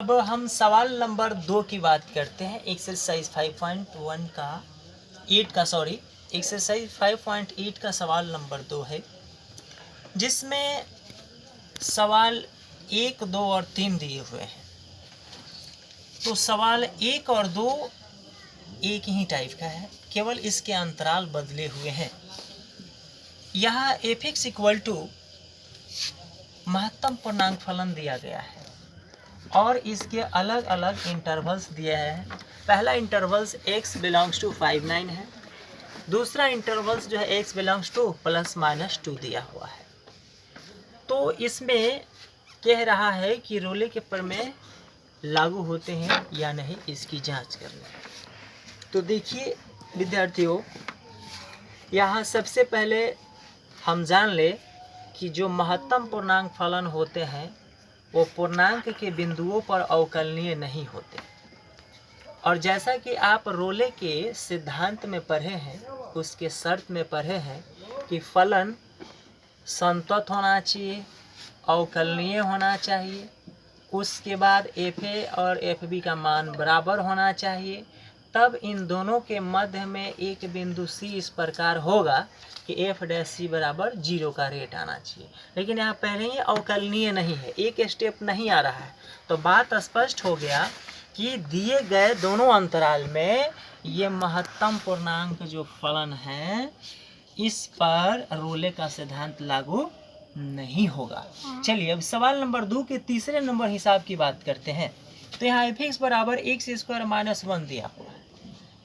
अब हम सवाल नंबर 2 की बात करते हैं। एक्सरसाइज 5.1 का 8 का सॉरी एक्सरसाइज 5.8 का सवाल नंबर 2 है, जिसमें सवाल 1, 2 और 3 दिए हुए हैं। तो सवाल 1 और 2 एक ही टाइप का है, केवल इसके अंतराल बदले हुए हैं। यहाँ f(x) = महत्तम पूर्णांक फलन दिया गया है और इसके अलग अलग इंटरवल्स दिए हैं। पहला इंटरवल्स x बिलोंग्स टू 5, 9 है। दूसरा इंटरवल्स जो है x बिलोंग्स टू +-2 दिया हुआ है। तो इसमें कह रहा है कि रोले के प्रमेय लागू होते हैं या नहीं, इसकी जांच करनी है। तो देखिए विद्यार्थियों, यहाँ सबसे पहले हम जान ले कि जो महत्तम पूर्णांक फलन होते हैं वो पूर्णांक के बिंदुओं पर अवकलनीय नहीं होते। और जैसा कि आप रोले के सिद्धांत में पढ़े हैं, उसके शर्त में पढ़े हैं कि फलन संतत होना चाहिए, अवकलनीय होना चाहिए, उसके बाद fa और fb का मान बराबर होना चाहिए, तब इन दोनों के मध्य में एक बिंदु c इस प्रकार होगा कि f' बराबर 0 का रेट आना चाहिए। लेकिन यहाँ पहले ही अवकलनीय नहीं है, एक स्टेप नहीं आ रहा है। तो बात स्पष्ट हो गया कि दिए गए दोनों अंतराल में ये महत्तम पूर्णांक जो फलन है, इस पर रोले का सिद्धांत लागू नहीं होगा। चलिए अब सवाल नंबर 2 के तीसरे नंबर हिसाब की बात करते हैं। तो यहाँ f(x) = x² - 1 दिया हुआ है,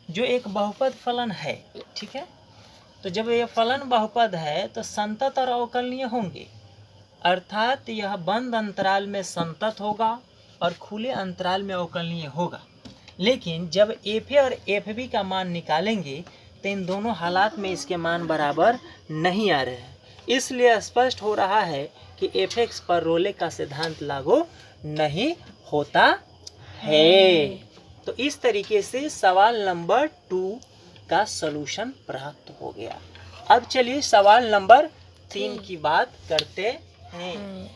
जो एक बहुपद फलन है। ठीक है, तो जब यह फलन बहुपद है तो संतत और अवकलनीय होंगे, अर्थात यह बंद अंतराल में संतत होगा और खुले अंतराल में अवकलनीय होगा। लेकिन जब fa और fb का मान निकालेंगे तो इन दोनों हालात में इसके मान बराबर नहीं आ रहे हैं। इसलिए स्पष्ट हो रहा है कि f(x) पर रोले का सिद्धांत लागू नहीं होता है। तो इस तरीके से सवाल नंबर 2 का सलूशन प्राप्त हो गया। अब चलिए सवाल नंबर 3 की बात करते हैं।